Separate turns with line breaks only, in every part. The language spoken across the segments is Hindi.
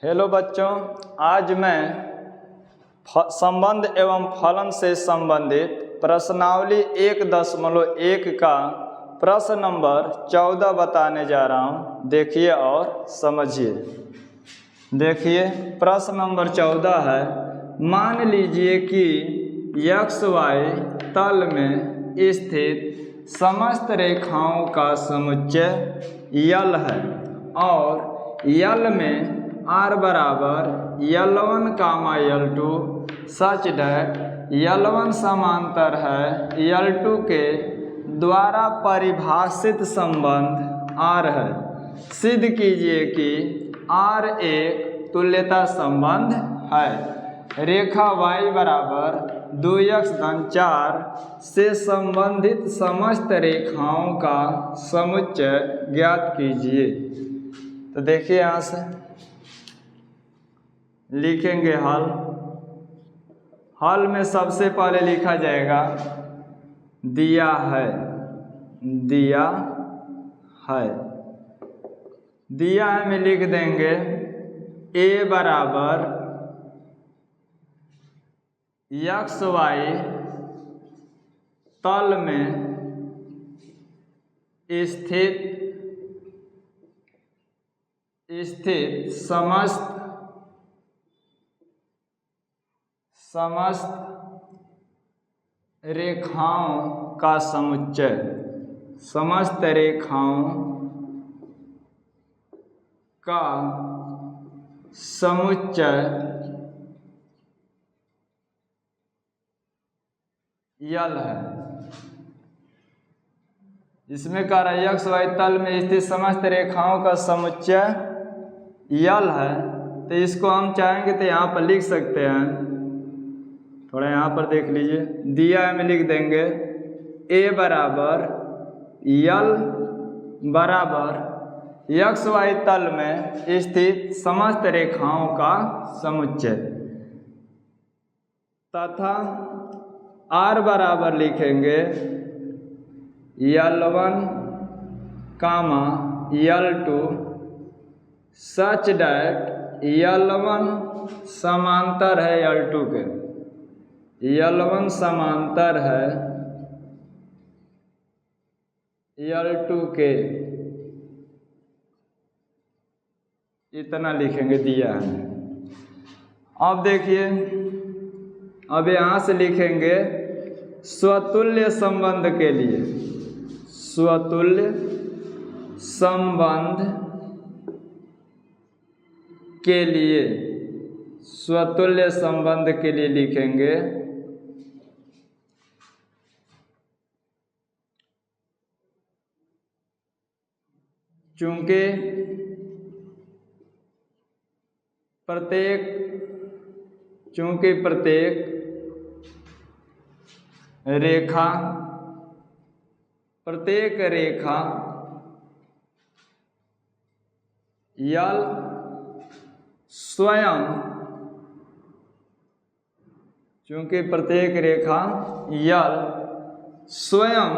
हेलो बच्चों, आज मैं संबंध एवं फलन से संबंधित प्रश्नावली 1.1 का प्रश्न नंबर 14 बताने जा रहा हूँ। देखिए और समझिए। देखिए प्रश्न नंबर 14 है, मान लीजिए कि x y तल में स्थित समस्त रेखाओं का समुच्चय यल है और यल में r बराबर L1, L2 such that L1 समांतर है L2 के द्वारा परिभाषित संबंध R है। सिद्ध कीजिए कि R एक तुल्यता संबंध है। रेखा y बराबर 2x-4 से संबंधित समस्त रेखाओं का समुच्चय ज्ञात कीजिए। तो देखिए यहाँ से लिखेंगे हल में सबसे पहले लिखा जाएगा दिया है। दिया है में लिख देंगे a बराबर x y तल में स्थित समस्त रेखाओं का समुच्चय। समस्त रेखाओं का समुच्चय यल है। इसमें कह रहा है x y तल में स्थित समस्त रेखाओं का समुच्चय यल है। तो इसको हम चाहेंगे तो यहाँ पर लिख सकते हैं। थोड़ा यहाँ पर देख लीजिए, दिया है में लिख देंगे a बराबर यल बराबर x y तल में स्थित समस्त रेखाओं का समुच्चय तथा r बराबर लिखेंगे L1, L2 such that L1 समांतर है L2 के। L1 समांतर है L2 के। इतना लिखेंगे दिया है। अब देखिए, अब यहाँ से लिखेंगे स्वतुल्य संबंध के लिए। स्वतुल्य संबंध के लिए, स्वतुल्य संबंध के लिए लिखेंगे चूंकि प्रत्येक रेखा यल स्वयं, चूंकि प्रत्येक रेखा यल स्वयं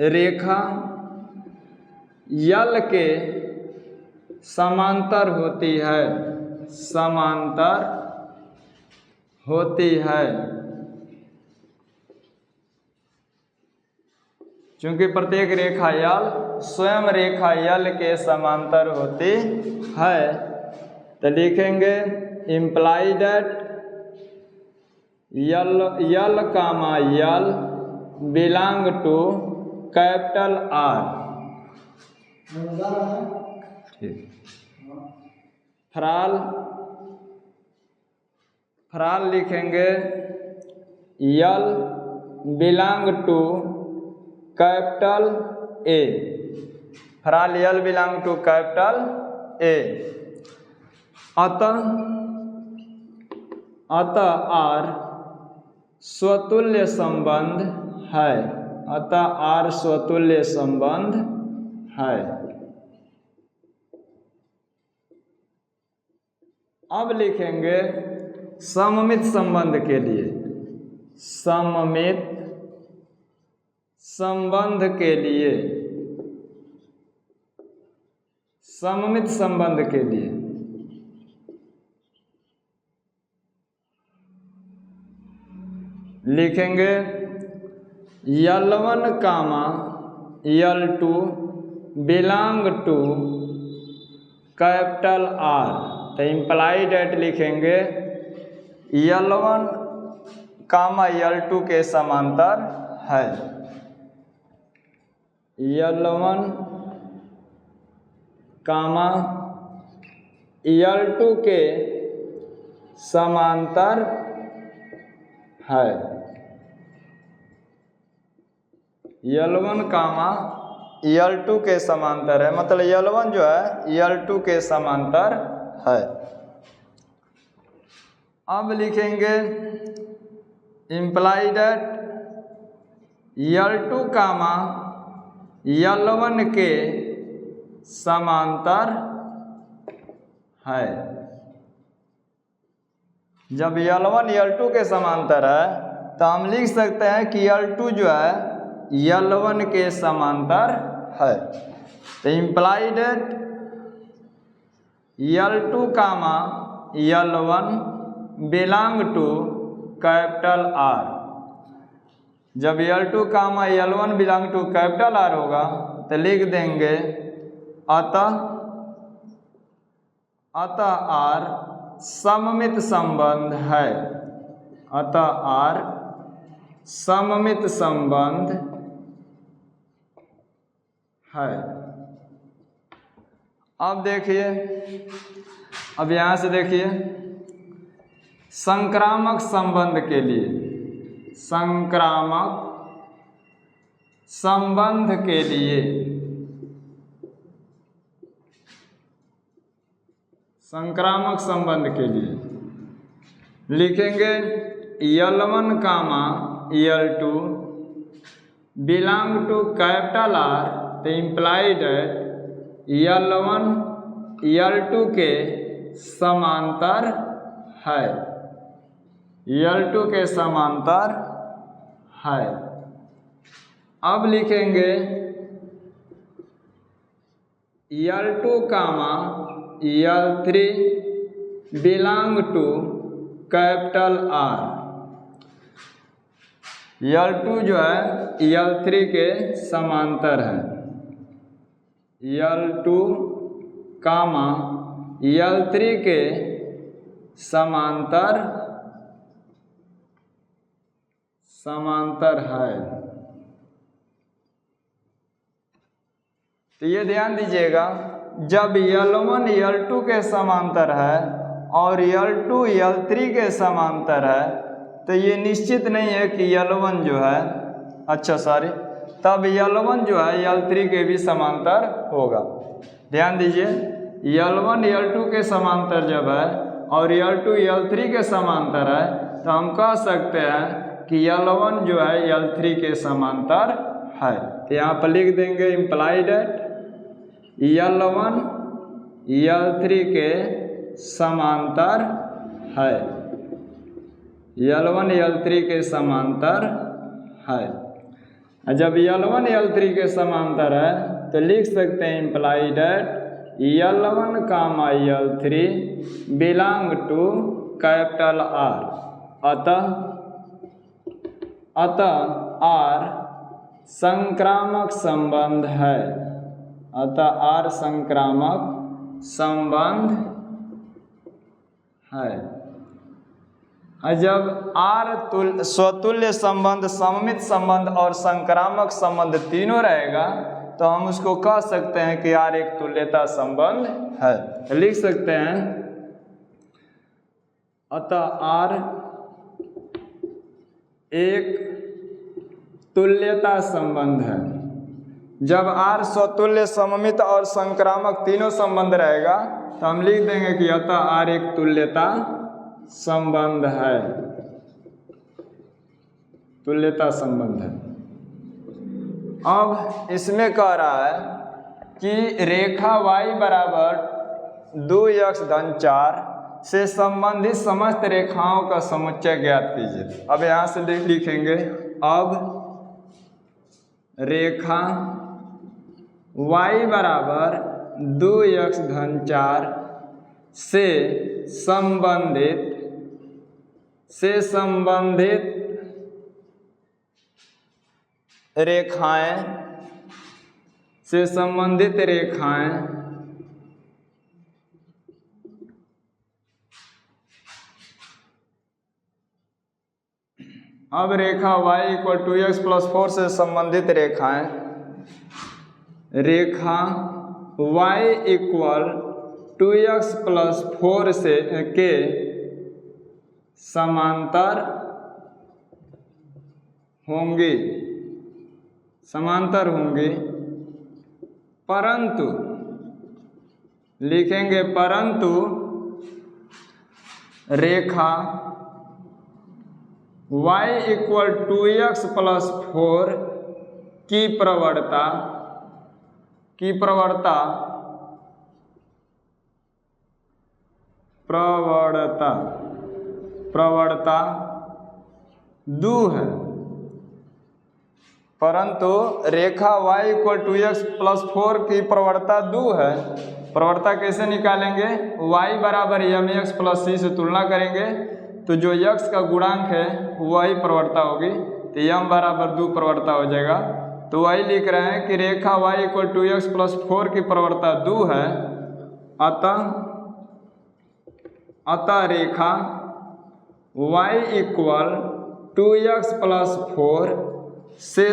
रेखा यल के समांतर होती है। चूंकि प्रत्येक रेखा यल स्वयं रेखा यल के समांतर होती है, तो लिखेंगे imply that L belong to capital R। For all लिखेंगे L belong to capital A। For all L belong to capital A। अतः R स्वतुल्य संबंध है। अतः R स्वतुल्य संबंध है। अब लिखेंगे सममित संबंध के लिए। सममित संबंध के लिए, सममित संबंध के लिए लिखेंगे L1 comma L2 belong to capital R। तो इम्प्लाइड एट लिखेंगे L1 कामा L2 के समांतर है। L1 कामा L2 के समांतर है। L1 कामा L2 के समांतर है, मतलब L1 जो है L2 के समांतर है। अब लिखेंगे implied at L2 comma L1 के समांतर है। जब L1 L2 के समांतर है तो हम लिख सकते हैं कि L2 जो है L1 के समांतर है। तो implied at L2 comma L1 belong to capital R। जब L2 comma L1 belong to capital R होगा तो लिख देंगे अतः R सममित संबंध है। अतः R सममित संबंध है। अब देखिए, अब यहां से देखिए संक्रामक संबंध के लिए, संक्रामक संबंध के लिए, संक्रामक संबंध के लिए लिखेंगे L1 comma L2 belong to capital R। तो इम्प्लाइड L1 L2 के समांतर है। L2 के समांतर है। अब लिखेंगे L2 comma L3 belong to capital R। L2 जो है L3 के समांतर है। L2 कामा L3 के समांतर है। तो ये ध्यान दीजिएगा, जब L1 L2 के समांतर है और L2 L3 के समांतर है तो ये निश्चित नहीं है कि L1 जो है तब L1 जो है L3 के भी समांतर होगा। ध्यान दीजिए, L1 L2 के समांतर जब है और L2 L3 के समांतर है तो हम कह सकते हैं कि L1 जो है L3 के समांतर है। तो यहाँ पर लिख देंगे इम्प्लाइड L1 L3 के समांतर है। L1 L3 के समांतर है। जब L1 L3 के समांतर है तो लिख सकते हैं implied L1 comma L3 belong to capital R। अतः R संक्रामक संबंध है। अतः R संक्रामक संबंध है। जब R स्वतुल्य संबंध, सममित संबंध और संक्रामक संबंध तीनों रहेगा तो हम उसको कह सकते हैं कि R एक तुल्यता संबंध है। लिख सकते हैं अतः R एक तुल्यता संबंध है। जब R स्वतुल्य, सममित और संक्रामक तीनों संबंध रहेगा तो हम लिख देंगे कि अतः R एक तुल्यता संबंध है। तुल्यता संबंध है। अब इसमें कह रहा है कि रेखा y बराबर 2x धन 4 से संबंधित समस्त रेखाओं का समुच्चय ज्ञात कीजिए। अब यहां से लिखेंगे, अब रेखा y बराबर 2x धन 4 से संबंधित रेखाएं से संबंधित रेखाएं अब रेखा y = 2x + 4 से संबंधित रेखाएं, रेखा y = 2x + 4 से के समांतर होंगी, परंतु लिखेंगे परंतु रेखा y = 2x + 4 की प्रवणता दू है, परंतु रेखा y = 2x + 4 की प्रवणता दू है। प्रवणता कैसे निकालेंगे? y = mx + c से तुलना करेंगे तो जो x का गुणांक है वही प्रवणता होगी, तो m = 2 प्रवणता हो जाएगा। तो वही लिख रहे हैं कि रेखा y = 2x + 4 की प्रवणता 2 है, अतः रेखा y = 2x + 4 से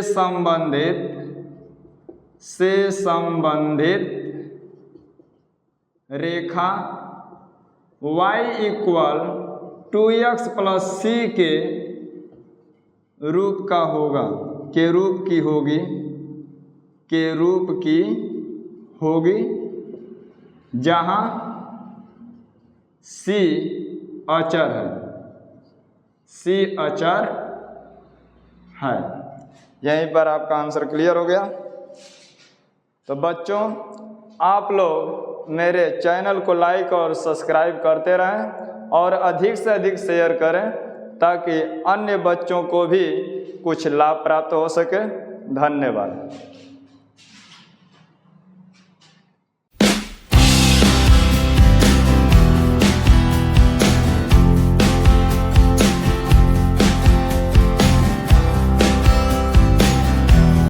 संबंधित रेखा y = 2x + c के रूप की होगी, जहाँ c अचर है। यहीं पर आपका आंसर क्लियर हो गया। तो बच्चों, आप लोग मेरे चैनल को लाइक और सब्सक्राइब करते रहें और अधिक से अधिक शेयर करें ताकि अन्य बच्चों को भी कुछ लाभ प्राप्त हो सके। धन्यवाद।